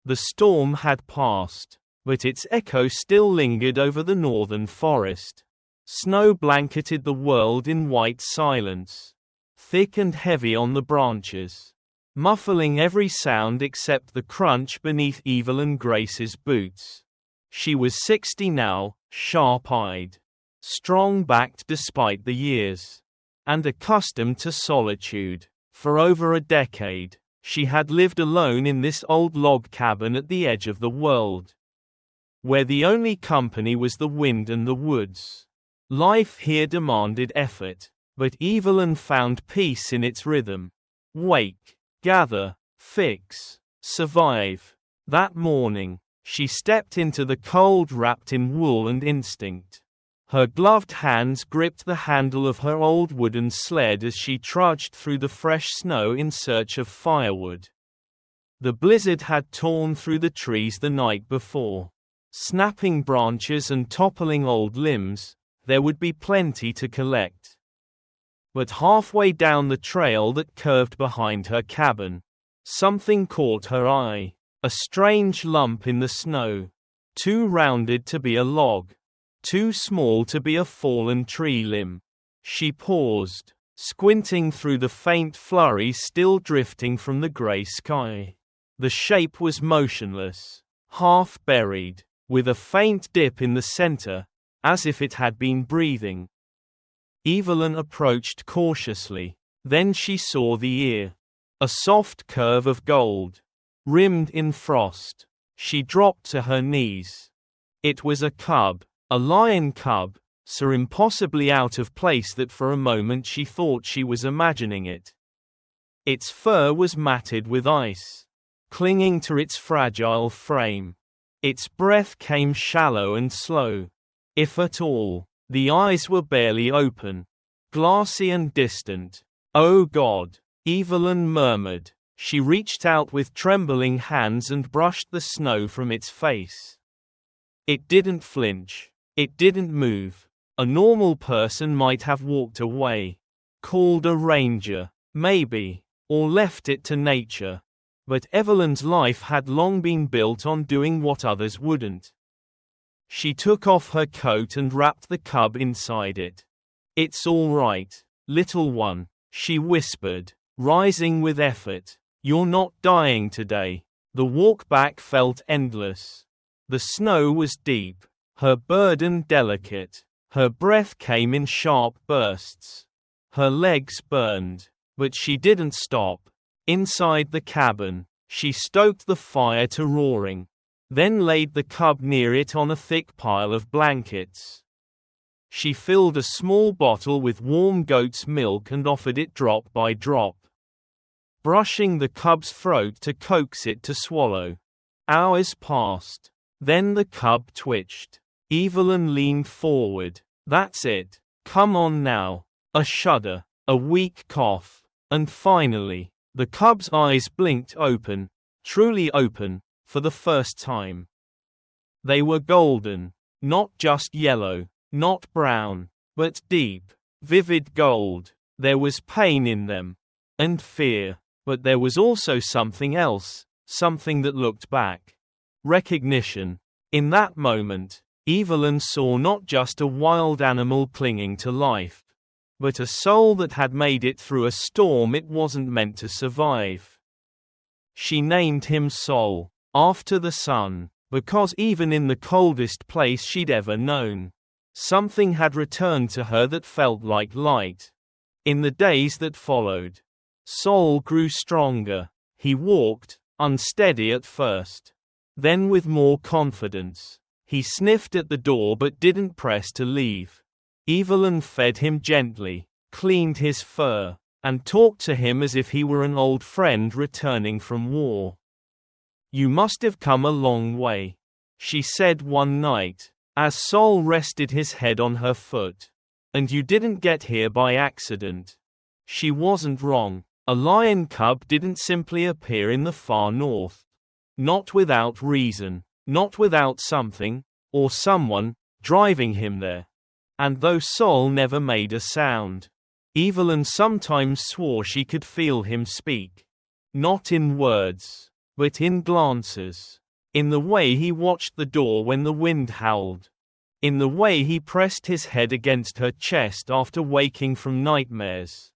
The storm had passed, but its echo still lingered over the northern forest. Snow blanketed the world in white silence, thick and heavy on the branches, muffling every sound except the crunch beneath Evelyn Grace's boots. She was 60 now, sharp-eyed, strong-backed despite the years, and accustomed to solitude. For over a decade, she had lived alone in this old log cabin at the edge of the world, where the only company was the wind and the woods. Life here demanded effort, but Evelyn found peace in its rhythm. Wake, gather, fix, survive. That morning, she stepped into the cold wrapped in wool and instinct. Her gloved hands gripped the handle of her old wooden sled as she trudged through the fresh snow in search of firewood. The blizzard had torn through the trees the night before. Snapping branches and toppling old limbs, there would be plenty to collect. But halfway down the trail that curved behind her cabin, something caught her eye. A strange lump in the snow. Too rounded to be a log. Too small to be a fallen tree limb. She paused, squinting through the faint flurries still drifting from the gray sky. The shape was motionless, half buried, with a faint dip in the center, as if it had been breathing. Evelyn approached cautiously. Then she saw the ear. A soft curve of gold, rimmed in frost. She dropped to her knees. It was a cub, a lion cub, so impossibly out of place that for a moment she thought she was imagining it. Its fur was matted with ice, clinging to its fragile frame. Its breath came shallow and slow, if at all. The eyes were barely open, glassy and distant. "Oh God," Evelyn murmured. She reached out with trembling hands and brushed the snow from its face. It didn't flinch. It didn't move. A normal person might have walked away, called a ranger, maybe, or left it to nature. But Evelyn's life had long been built on doing what others wouldn't. She took off her coat and wrapped the cub inside it. "It's all right, little one," she whispered, rising with effort. "You're not dying today." The walk back felt endless. The snow was deep, her burden delicate. Her breath came in sharp bursts. Her legs burned, but she didn't stop. Inside the cabin, she stoked the fire to roaring, then laid the cub near it on a thick pile of blankets. She filled a small bottle with warm goat's milk and offered it drop by drop, brushing the cub's throat to coax it to swallow. Hours passed. Then the cub twitched. Evelyn leaned forward. "That's it. Come on now." A shudder, a weak cough, and finally, the cub's eyes blinked open, truly open, for the first time. They were golden, not just yellow, not brown, but deep, vivid gold. There was pain in them, and fear, but there was also something else, something that looked back. Recognition. In that moment, Evelyn saw not just a wild animal clinging to life, but a soul that had made it through a storm it wasn't meant to survive. She named him Sol, after the sun, because even in the coldest place she'd ever known, something had returned to her that felt like light. In the days that followed, Sol grew stronger. He walked, unsteady at first, then with more confidence. He sniffed at the door but didn't press to leave. Evelyn fed him gently, cleaned his fur, and talked to him as if he were an old friend returning from war. "You must have come a long way," she said one night, as Sol rested his head on her foot. "And you didn't get here by accident." She wasn't wrong. A lion cub didn't simply appear in the far north. Not without reason, not without something, or someone, driving him there. And though Sol never made a sound, Evelyn sometimes swore she could feel him speak. Not in words, but in glances. In the way he watched the door when the wind howled. In the way he pressed his head against her chest after waking from nightmares.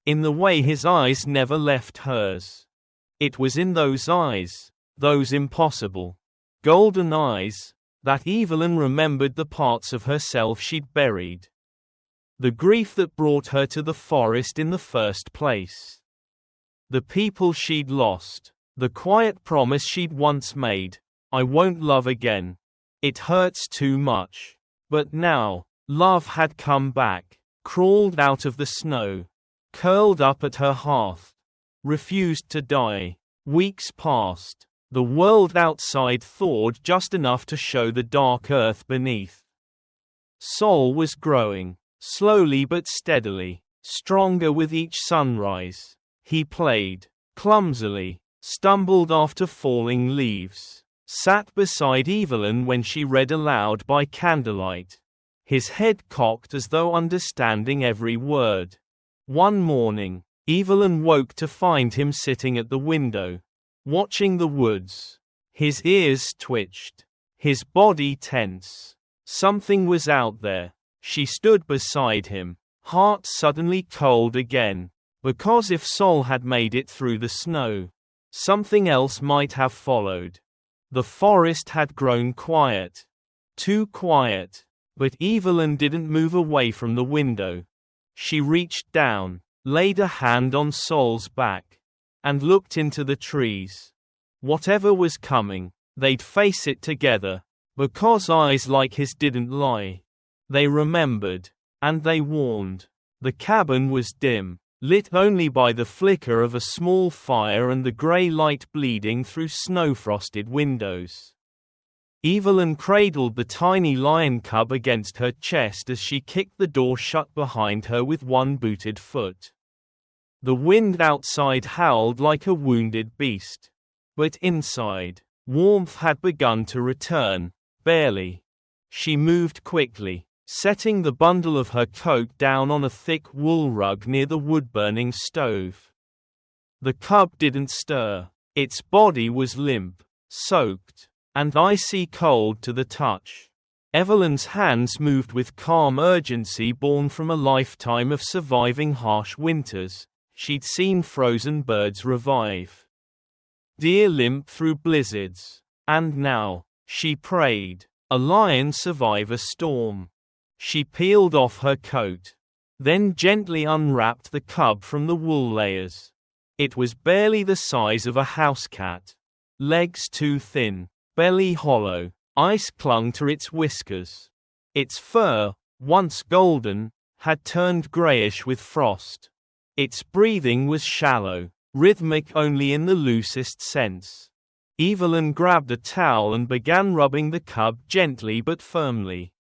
In the way his eyes never left hers. It was in those eyes, those impossible, golden eyes, that Evelyn remembered the parts of herself she'd buried. The grief that brought her to the forest in the first place. The people she'd lost. The quiet promise she'd once made, I won't love again. It hurts too much. But now, love had come back, crawled out of the snow, curled up at her hearth, refused to die. Weeks passed. The world outside thawed just enough to show the dark earth beneath. Sol was growing, slowly but steadily, stronger with each sunrise. He played, clumsily, stumbled after falling leaves, sat beside Evelyn when she read aloud by candlelight, his head cocked as though understanding every word. One morning, Evelyn woke to find him sitting at the window, watching the woods. His ears twitched, his body tense. Something was out there. She stood beside him, heart suddenly cold again, because if Sol had made it through the snow, something else might have followed. The forest had grown quiet. Too quiet. But Evelyn didn't move away from the window. She reached down, laid a hand on Sol's back, and looked into the trees. Whatever was coming, they'd face it together, because eyes like his didn't lie. They remembered, and they warned. The cabin was dim, lit only by the flicker of a small fire and the grey light bleeding through snow-frosted windows. Evelyn cradled the tiny lion cub against her chest as she kicked the door shut behind her with one booted foot. The wind outside howled like a wounded beast. But inside, warmth had begun to return, barely. She moved quickly, setting the bundle of her coat down on a thick wool rug near the wood-burning stove. The cub didn't stir. Its body was limp, soaked, and icy cold to the touch. Evelyn's hands moved with calm urgency born from a lifetime of surviving harsh winters. She'd seen frozen birds revive, deer limp through blizzards. And now, she prayed, a lion survive a storm. She peeled off her coat, then gently unwrapped the cub from the wool layers. It was barely the size of a house cat. Legs too thin, belly hollow, ice clung to its whiskers. Its fur, once golden, had turned grayish with frost. Its breathing was shallow, rhythmic only in the loosest sense. Evelyn grabbed a towel and began rubbing the cub gently but firmly.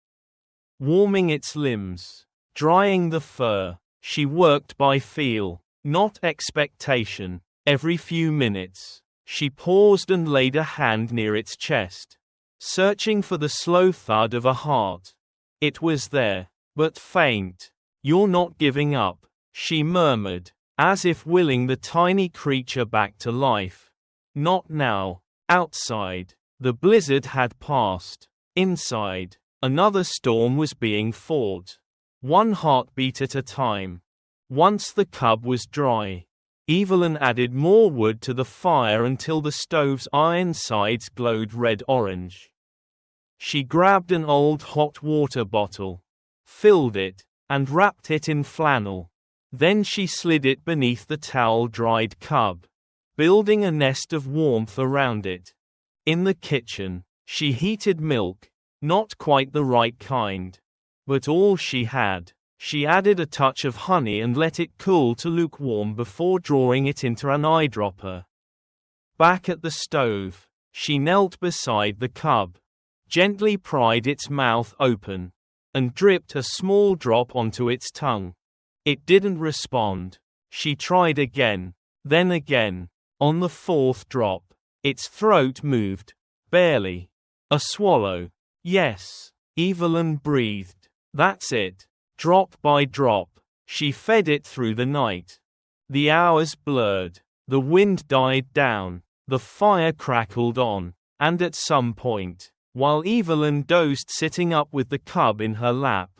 Warming its limbs, drying the fur. She worked by feel, not expectation. Every few minutes, she paused and laid a hand near its chest, searching for the slow thud of a heart. It was there, but faint. You're not giving up, she murmured, as if willing the tiny creature back to life. Not now. Outside, the blizzard had passed. Inside, another storm was being fought. One heartbeat at a time. Once the cub was dry, Evelyn added more wood to the fire until the stove's iron sides glowed red-orange. She grabbed an old hot water bottle, filled it, and wrapped it in flannel. Then she slid it beneath the towel-dried cub, building a nest of warmth around it. In the kitchen, she heated milk, not quite the right kind, but all she had. She added a touch of honey and let it cool to lukewarm before drawing it into an eyedropper. Back at the stove, she knelt beside the cub, gently pried its mouth open, and dripped a small drop onto its tongue. It didn't respond. She tried again, then again. On the fourth drop, its throat moved, barely. A swallow. Yes, Evelyn breathed. That's it. Drop by drop, she fed it through the night. The hours blurred. The wind died down. The fire crackled on, and at some point, while Evelyn dozed sitting up with the cub in her lap,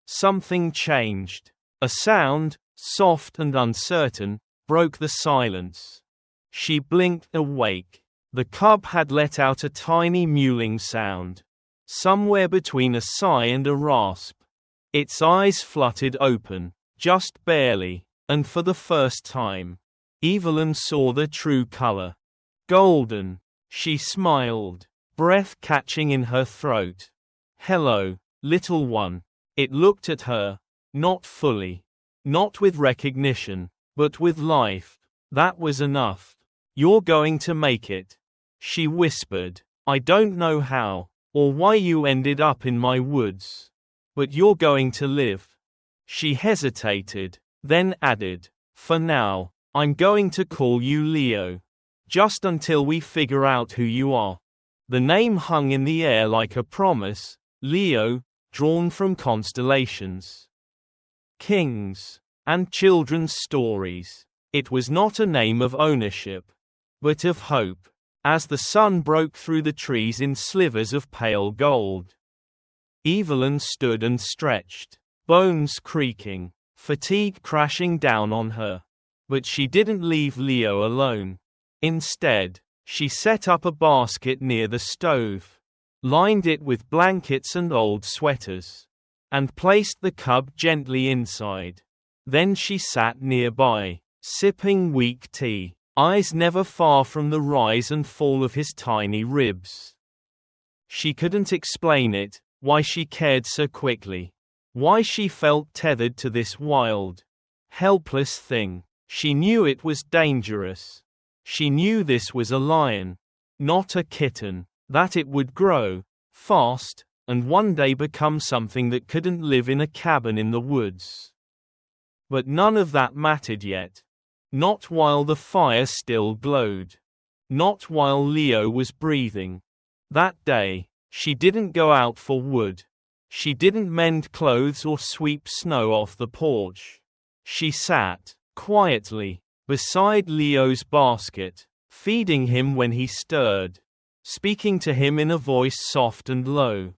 something changed. A sound, soft and uncertain, broke the silence. She blinked, awake. The cub had let out a tiny mewling sound, somewhere between a sigh and a rasp. Its eyes fluttered open, just barely, and for the first time, Evelyn saw the true color. Golden. She smiled, breath catching in her throat. "Hello, little one." It looked at her, not fully, not with recognition, but with life. That was enough. "You're going to make it," she whispered. "I don't know how, or why you ended up in my woods. But you're going to live." She hesitated, then added, "For now, I'm going to call you Leo. Just until we figure out who you are." The name hung in the air like a promise, Leo, drawn from constellations, kings, and children's stories. It was not a name of ownership, but of hope, as the sun broke through the trees in slivers of pale gold. Evelyn stood and stretched, bones creaking, fatigue crashing down on her. But she didn't leave Leo alone. Instead, she set up a basket near the stove, lined it with blankets and old sweaters, and placed the cub gently inside. Then she sat nearby, sipping weak tea, eyes never far from the rise and fall of his tiny ribs. She couldn't explain it, why she cared so quickly, why she felt tethered to this wild, helpless thing. She knew it was dangerous. She knew this was a lion, not a kitten, that it would grow fast, and one day become something that couldn't live in a cabin in the woods. But none of that mattered yet. Not while the fire still glowed. Not while Leo was breathing. That day, she didn't go out for wood. She didn't mend clothes or sweep snow off the porch. She sat, quietly, beside Leo's basket, feeding him when he stirred, speaking to him in a voice soft and low.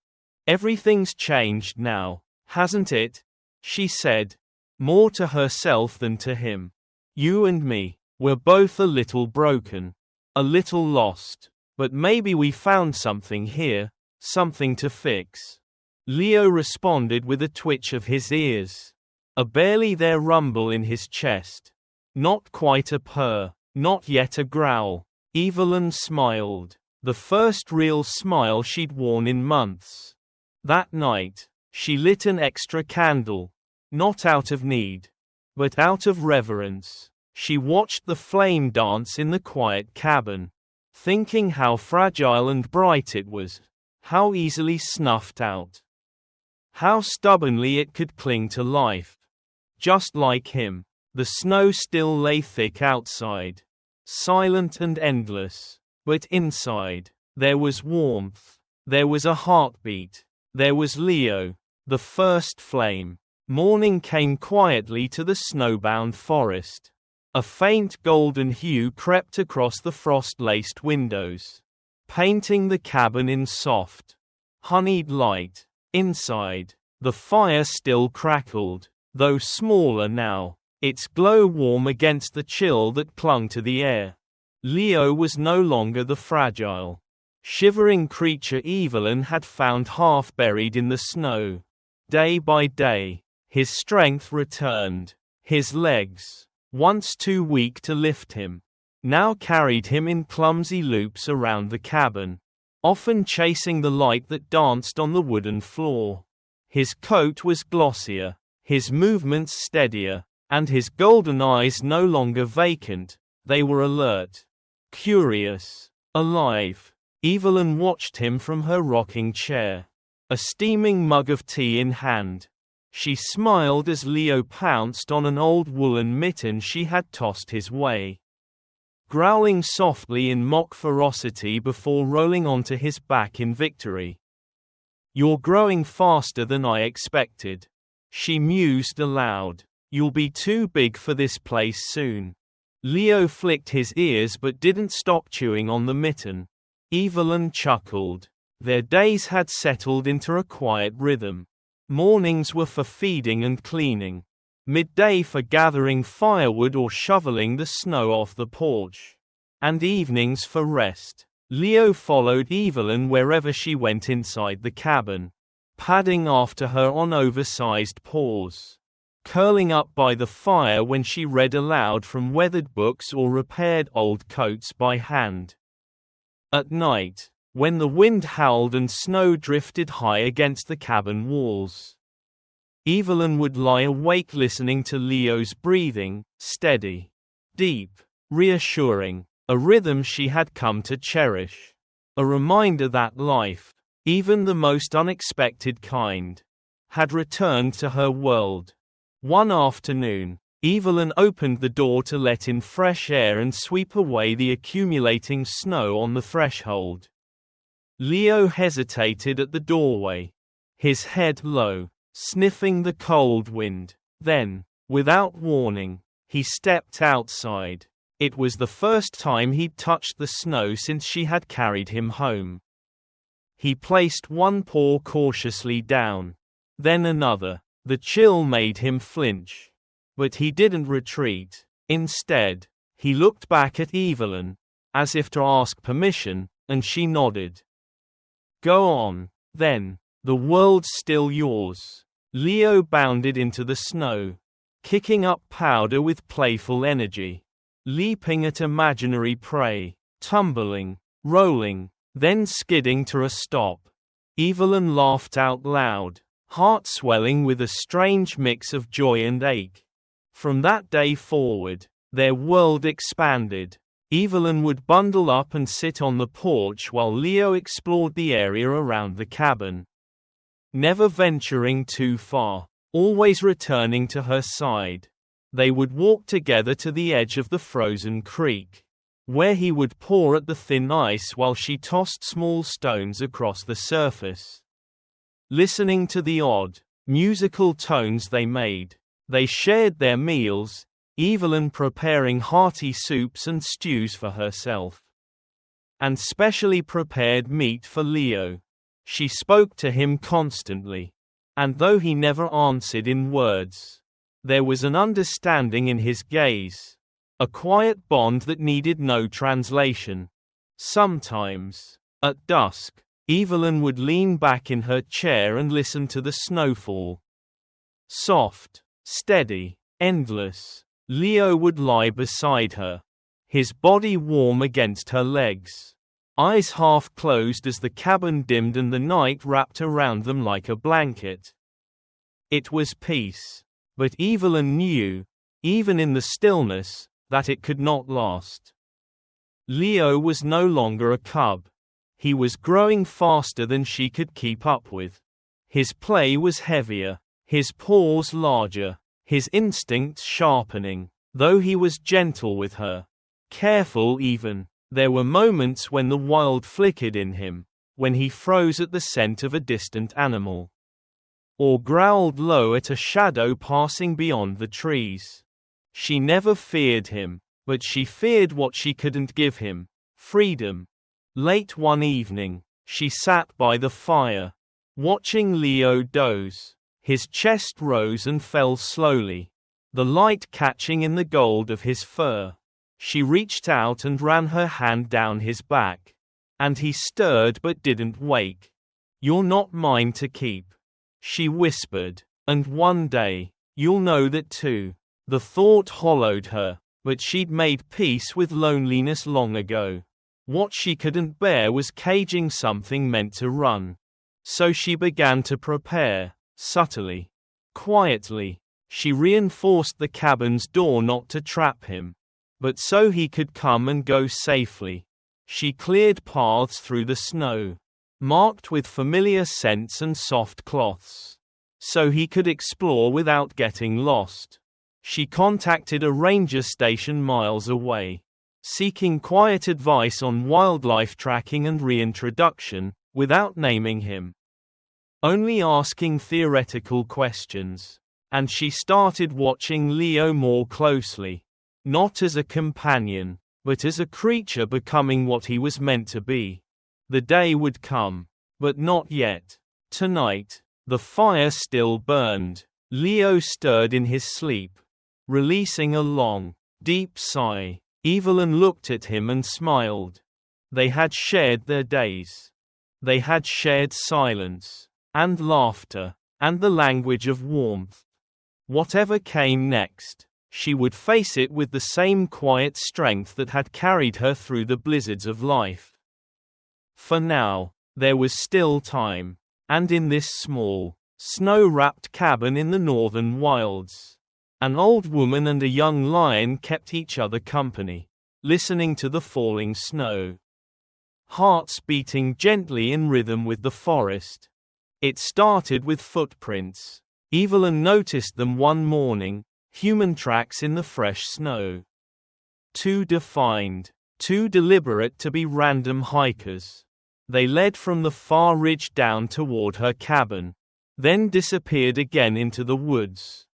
"Everything's changed now, hasn't it?" she said, more to herself than to him. "You and me, we're both a little broken, a little lost, but maybe we found something here, something to fix." Leo responded with a twitch of his ears, a barely there rumble in his chest. Not quite a purr, not yet a growl. Evelyn smiled, the first real smile she'd worn in months. That night, she lit an extra candle, not out of need, but out of reverence. She watched the flame dance in the quiet cabin, thinking how fragile and bright it was, how easily snuffed out, how stubbornly it could cling to life. Just like him, the snow still lay thick outside, silent and endless, but inside, there was warmth, there was a heartbeat, there was Leo, the first flame. Morning came quietly to the snowbound forest. A faint golden hue crept across the frost-laced windows, painting the cabin in soft, honeyed light. Inside, the fire still crackled, though smaller now, its glow warm against the chill that clung to the air. Leo was no longer the fragile, shivering creature Evelyn had found half buried in the snow. Day by day, his strength returned. His legs, once too weak to lift him, now carried him in clumsy loops around the cabin, often chasing the light that danced on the wooden floor. His coat was glossier, his movements steadier, and his golden eyes no longer vacant. They were alert, curious, alive. Evelyn watched him from her rocking chair, a steaming mug of tea in hand. She smiled as Leo pounced on an old woolen mitten she had tossed his way, growling softly in mock ferocity before rolling onto his back in victory. "You're growing faster than I expected," she mused aloud. "You'll be too big for this place soon." Leo flicked his ears but didn't stop chewing on the mitten. Evelyn chuckled. Their days had settled into a quiet rhythm. Mornings were for feeding and cleaning. Midday for gathering firewood or shoveling the snow off the porch. And evenings for rest. Leo followed Evelyn wherever she went inside the cabin, padding after her on oversized paws, curling up by the fire when she read aloud from weathered books or repaired old coats by hand. At night, when the wind howled and snow drifted high against the cabin walls, Evelyn would lie awake listening to Leo's breathing, steady, deep, reassuring, a rhythm she had come to cherish. A reminder that life, even the most unexpected kind, had returned to her world. One afternoon, Evelyn opened the door to let in fresh air and sweep away the accumulating snow on the threshold. Leo hesitated at the doorway, his head low, sniffing the cold wind. Then, without warning, he stepped outside. It was the first time he'd touched the snow since she had carried him home. He placed one paw cautiously down, then another. The chill made him flinch. But he didn't retreat. Instead, he looked back at Evelyn, as if to ask permission, and she nodded. Go on, then. The world's still yours. Leo bounded into the snow, kicking up powder with playful energy, leaping at imaginary prey, tumbling, rolling, then skidding to a stop. Evelyn laughed out loud, heart swelling with a strange mix of joy and ache. From that day forward, their world expanded. Evelyn would bundle up and sit on the porch while Leo explored the area around the cabin, never venturing too far, always returning to her side. They would walk together to the edge of the frozen creek, where he would paw at the thin ice while she tossed small stones across the surface. Listening to the odd, musical tones they made, they shared their meals, Evelyn preparing hearty soups and stews for herself, and specially prepared meat for Leo. She spoke to him constantly, and though he never answered in words, there was an understanding in his gaze, a quiet bond that needed no translation. Sometimes, at dusk, Evelyn would lean back in her chair and listen to the snowfall. Soft, steady, endless. Leo would lie beside her, his body warm against her legs, eyes half closed as the cabin dimmed and the night wrapped around them like a blanket. It was peace, but Evelyn knew, even in the stillness, that it could not last. Leo was no longer a cub. He was growing faster than she could keep up with. His play was heavier, his paws larger, his instincts sharpening. Though he was gentle with her, careful even, there were moments when the wild flickered in him, when he froze at the scent of a distant animal, or growled low at a shadow passing beyond the trees. She never feared him, but she feared what she couldn't give him: freedom. Late one evening, she sat by the fire, watching Leo doze. His chest rose and fell slowly, the light catching in the gold of his fur. She reached out and ran her hand down his back, and he stirred but didn't wake. "You're not mine to keep," she whispered, "and one day, you'll know that too." The thought hollowed her, but she'd made peace with loneliness long ago. What she couldn't bear was caging something meant to run. So she began to prepare, subtly, quietly. She reinforced the cabin's door not to trap him, but so he could come and go safely. She cleared paths through the snow, marked with familiar scents and soft cloths, so he could explore without getting lost. She contacted a ranger station miles away, seeking quiet advice on wildlife tracking and reintroduction, without naming him, only asking theoretical questions. And she started watching Leo more closely. Not as a companion, but as a creature becoming what he was meant to be. The day would come, but not yet. Tonight, the fire still burned. Leo stirred in his sleep, releasing a long, deep sigh. Evelyn looked at him and smiled. They had shared their days. They had shared silence, and laughter, and the language of warmth. Whatever came next, she would face it with the same quiet strength that had carried her through the blizzards of life. For now, there was still time, and in this small, snow-wrapped cabin in the northern wilds, an old woman and a young lion kept each other company, listening to the falling snow. Hearts beating gently in rhythm with the forest. It started with footprints. Evelyn noticed them one morning, human tracks in the fresh snow. Too defined, too deliberate to be random hikers. They led from the far ridge down toward her cabin, then disappeared again into the woods.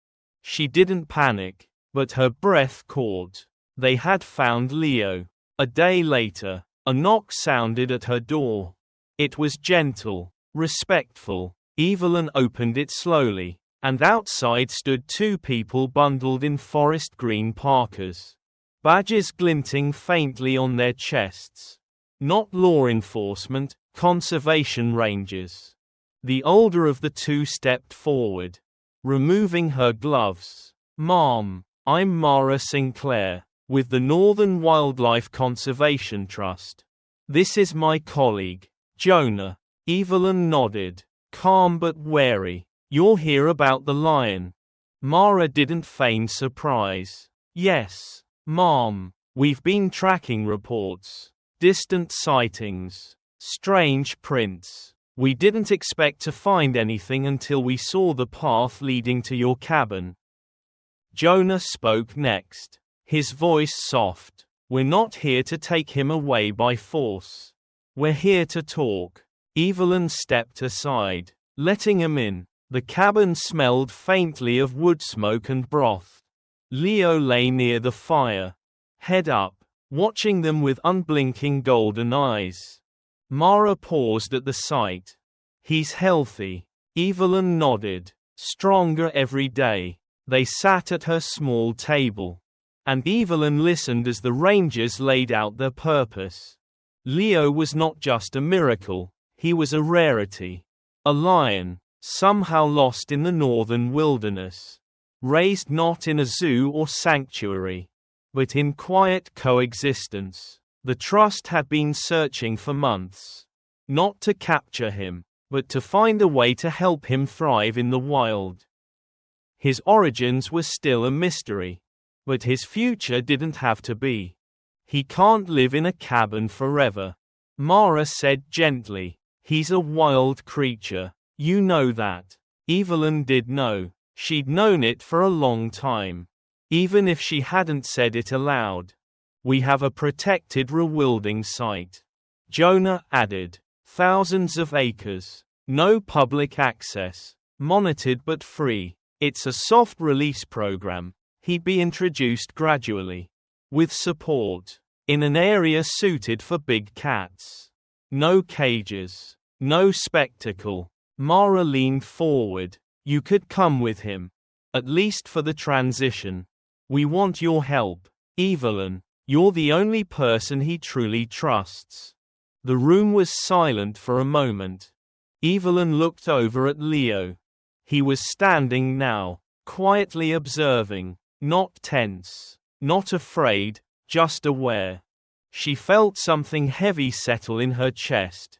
She didn't panic, but her breath caught. They had found Leo. A day later, a knock sounded at her door. It was gentle, respectful. Evelyn opened it slowly, and outside stood two people bundled in forest green parkas, badges glinting faintly on their chests. Not law enforcement, conservation rangers. The older of the two stepped forward, removing her gloves. "Ma'am, I'm Mara Sinclair, with the Northern Wildlife Conservation Trust. This is my colleague, Jonah." Evelyn nodded, calm but wary. "You're here about the lion?" Mara didn't feign surprise. "Yes, ma'am. We've been tracking reports. Distant sightings. Strange prints. We didn't expect to find anything until we saw the path leading to your cabin." Jonah spoke next, his voice soft. "We're not here to take him away by force. We're here to talk." Evelyn stepped aside, letting him in. The cabin smelled faintly of wood smoke and broth. Leo lay near the fire, head up, watching them with unblinking golden eyes. Mara paused at the sight. "He's healthy." Evelyn nodded. "Stronger every day." They sat at her small table, and Evelyn listened as the rangers laid out their purpose. Leo was not just a miracle, he was a rarity. A lion, somehow lost in the northern wilderness. Raised not in a zoo or sanctuary, but in quiet coexistence. The Trust had been searching for months. Not to capture him, but to find a way to help him thrive in the wild. His origins were still a mystery, but his future didn't have to be. "He can't live in a cabin forever," Mara said gently. "He's a wild creature. You know that." Evelyn did know. She'd known it for a long time, even if she hadn't said it aloud. "We have a protected rewilding site," Jonah added. "Thousands of acres. No public access. Monitored but free. It's a soft release program. He'd be introduced gradually, with support, in an area suited for big cats. No cages. No spectacle." Mara leaned forward. "You could come with him. At least for the transition. We want your help, Evelyn. You're the only person he truly trusts." The room was silent for a moment. Evelyn looked over at Leo. He was standing now, quietly observing, not tense, not afraid, just aware. She felt something heavy settle in her chest.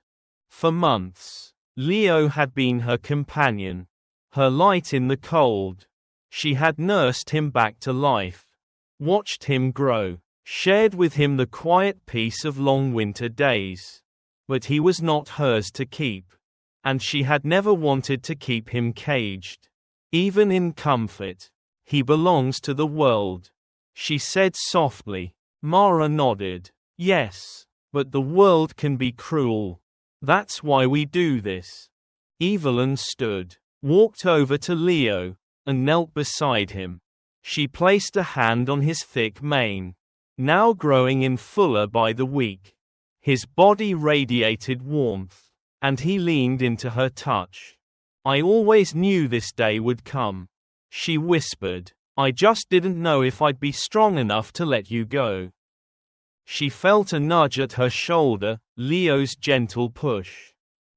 For months, Leo had been her companion, her light in the cold. She had nursed him back to life, watched him grow, shared with him the quiet peace of long winter days. But he was not hers to keep, and she had never wanted to keep him caged. Even in comfort, he belongs to the world, she said softly. Mara nodded. "Yes, but the world can be cruel. That's why we do this." Evelyn stood, walked over to Leo, and knelt beside him. She placed a hand on his thick mane, now growing in fuller by the week. His body radiated warmth, and he leaned into her touch. "I always knew this day would come," she whispered. "I just didn't know if I'd be strong enough to let you go." She felt a nudge at her shoulder, Leo's gentle push.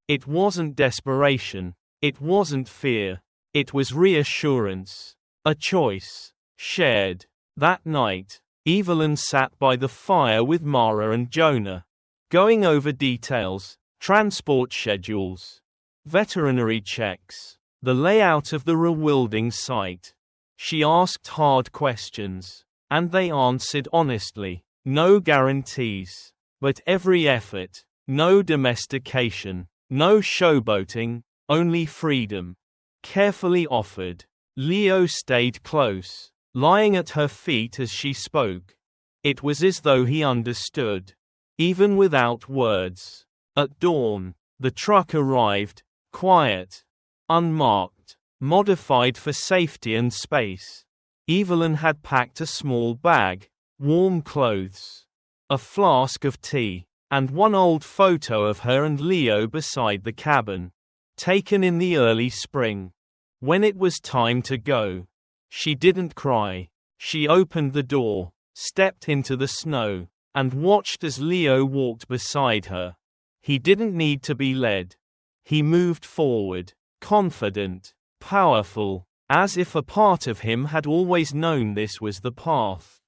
It wasn't desperation. It wasn't fear. It was reassurance. A choice. Shared. That night, Evelyn sat by the fire with Mara and Jonah, going over details, transport schedules, veterinary checks, the layout of the rewilding site. She asked hard questions, and they answered honestly. No guarantees, but every effort. No domestication, no showboating, only freedom. Carefully offered. Leo stayed close, lying at her feet as she spoke. It was as though he understood, even without words. At dawn, the truck arrived, quiet, unmarked, modified for safety and space. Evelyn had packed a small bag, warm clothes, a flask of tea, and one old photo of her and Leo beside the cabin, taken in the early spring. When it was time to go, she didn't cry. She opened the door, stepped into the snow, and watched as Leo walked beside her. He didn't need to be led. He moved forward, confident, powerful, as if a part of him had always known this was the path.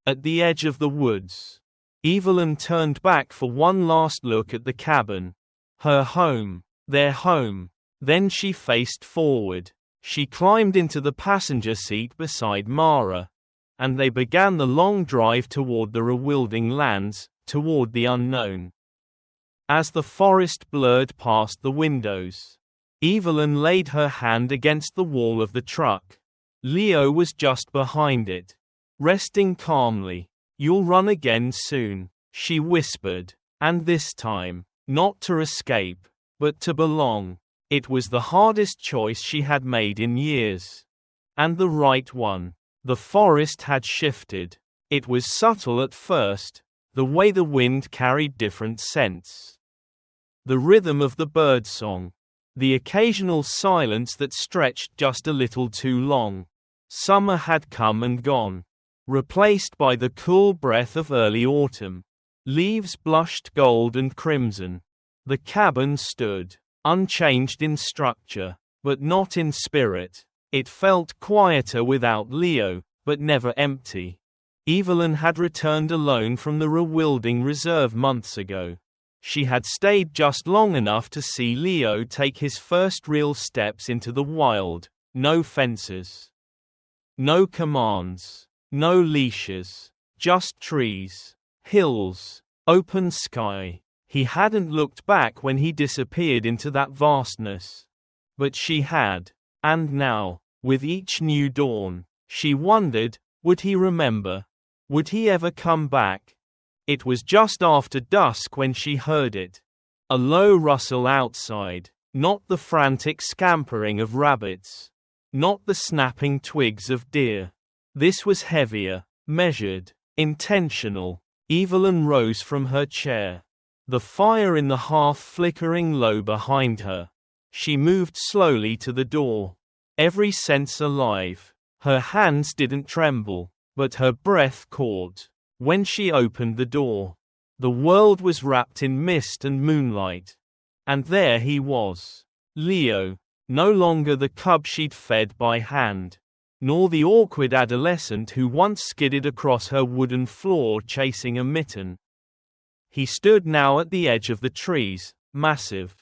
At the edge of the woods, Evelyn turned back for one last look at the cabin. Her home, their home. Then she faced forward. She climbed into the passenger seat beside Mara, and they began the long drive toward the rewilding lands, toward the unknown. As the forest blurred past the windows, Evelyn laid her hand against the wall of the truck. Leo was just behind it, resting calmly. "You'll run again soon," she whispered, and this time, not to escape, but to belong. It was the hardest choice she had made in years. And the right one. The forest had shifted. It was subtle at first, the way the wind carried different scents. The rhythm of the birdsong. The occasional silence that stretched just a little too long. Summer had come and gone, replaced by the cool breath of early autumn. Leaves blushed gold and crimson. The cabin stood, unchanged in structure, but not in spirit. It felt quieter without Leo, but never empty. Evelyn had returned alone from the rewilding reserve months ago. She had stayed just long enough to see Leo take his first real steps into the wild. No fences. No commands. No leashes. Just trees, hills, open sky. He hadn't looked back when he disappeared into that vastness. But she had. And now, with each new dawn, she wondered, would he remember? Would he ever come back? It was just after dusk when she heard it. A low rustle outside, not the frantic scampering of rabbits, not the snapping twigs of deer. This was heavier, measured, intentional. Evelyn rose from her chair, the fire in the hearth flickering low behind her. She moved slowly to the door, every sense alive. Her hands didn't tremble, but her breath caught. When she opened the door, the world was wrapped in mist and moonlight. And there he was, Leo, no longer the cub she'd fed by hand, nor the awkward adolescent who once skidded across her wooden floor chasing a mitten. He stood now at the edge of the trees, massive,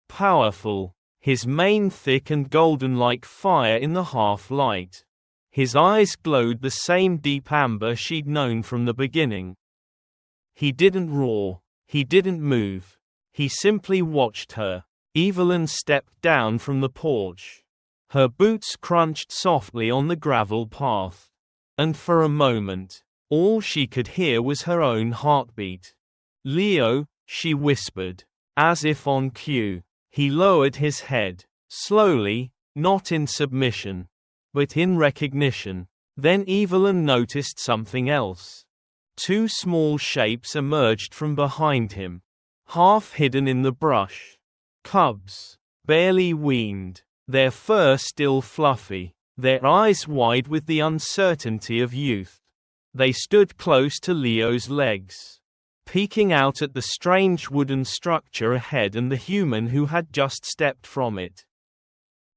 powerful, his mane thick and golden like fire in the half-light. His eyes glowed the same deep amber she'd known from the beginning. He didn't roar, he didn't move. He simply watched her. Evelyn stepped down from the porch. Her boots crunched softly on the gravel path. And for a moment, all she could hear was her own heartbeat. "Leo," she whispered, as if on cue. He lowered his head, slowly, not in submission, but in recognition. Then Evelyn noticed something else. Two small shapes emerged from behind him, half hidden in the brush. Cubs, barely weaned, their fur still fluffy, their eyes wide with the uncertainty of youth. They stood close to Leo's legs, peeking out at the strange wooden structure ahead and the human who had just stepped from it.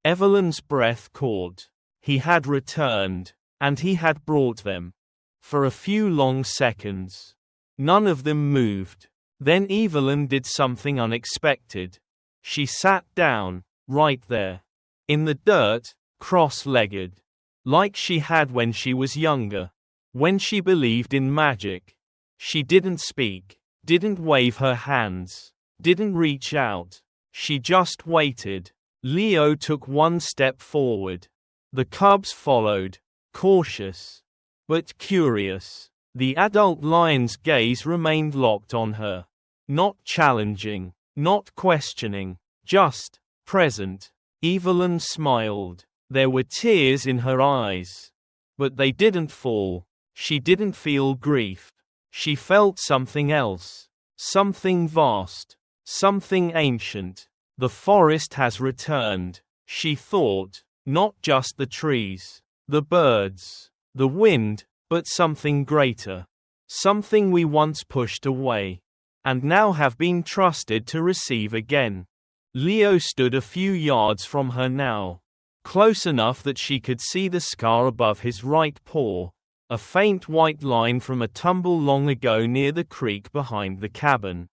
Evelyn's breath caught. He had returned, and he had brought them. For a few long seconds, none of them moved. Then Evelyn did something unexpected. She sat down, right there, in the dirt, cross-legged, like she had when she was younger, when she believed in magic. She didn't speak, didn't wave her hands, didn't reach out. She just waited. Leo took one step forward. The cubs followed, cautious, but curious. The adult lion's gaze remained locked on her. Not challenging, not questioning, just present. Evelyn smiled. There were tears in her eyes. But they didn't fall. She didn't feel grief. She felt something else. Something vast. Something ancient. The forest has returned, she thought. Not just the trees, the birds, the wind, but something greater. Something we once pushed away, and now have been trusted to receive again. Leo stood a few yards from her now, close enough that she could see the scar above his right paw, a faint white line from a tumble long ago near the creek behind the cabin.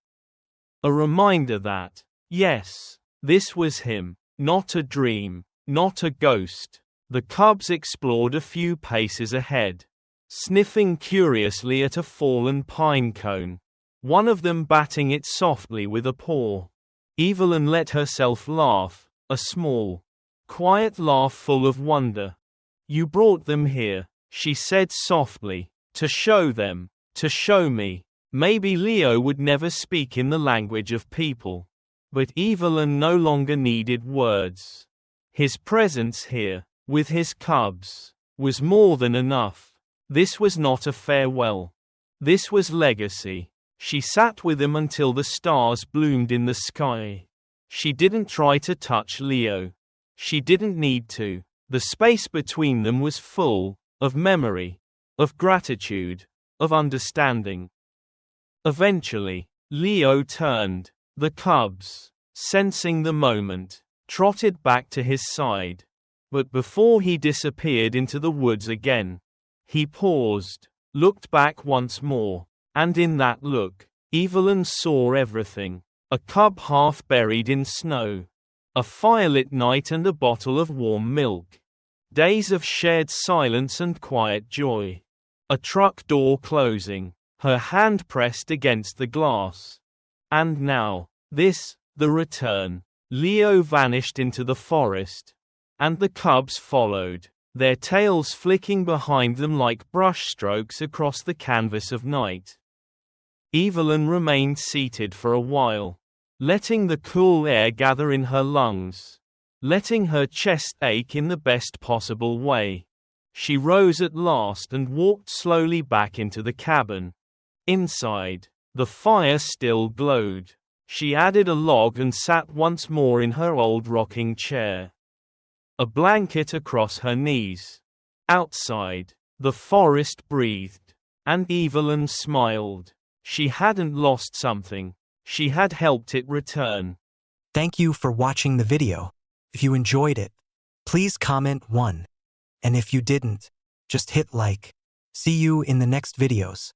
A reminder that, yes, this was him, not a dream, not a ghost. The cubs explored a few paces ahead, sniffing curiously at a fallen pine cone, one of them batting it softly with a paw. Evelyn let herself laugh, a small, quiet laugh full of wonder. You brought them here, she said softly, to show them, to show me. Maybe Leo would never speak in the language of people. But Evelyn no longer needed words. His presence here, with his cubs, was more than enough. This was not a farewell. This was legacy. She sat with him until the stars bloomed in the sky. She didn't try to touch Leo. She didn't need to. The space between them was full, of memory, of gratitude, of understanding. Eventually, Leo turned. The cubs, sensing the moment, trotted back to his side. But before he disappeared into the woods again, he paused, looked back once more, and in that look, Evelyn saw everything. A cub half buried in snow, a firelit night and a bottle of warm milk. Days of shared silence and quiet joy. A truck door closing, her hand pressed against the glass. And now, this, the return. Leo vanished into the forest, and the cubs followed, their tails flicking behind them like brushstrokes across the canvas of night. Evelyn remained seated for a while, letting the cool air gather in her lungs, letting her chest ache in the best possible way. She rose at last and walked slowly back into the cabin. Inside, the fire still glowed. She added a log and sat once more in her old rocking chair, a blanket across her knees. Outside, the forest breathed, and Evelyn smiled. She hadn't lost something. She had helped it return. Thank you for watching the video. If you enjoyed it, please comment 1. And if you didn't, just hit like. See you in the next videos.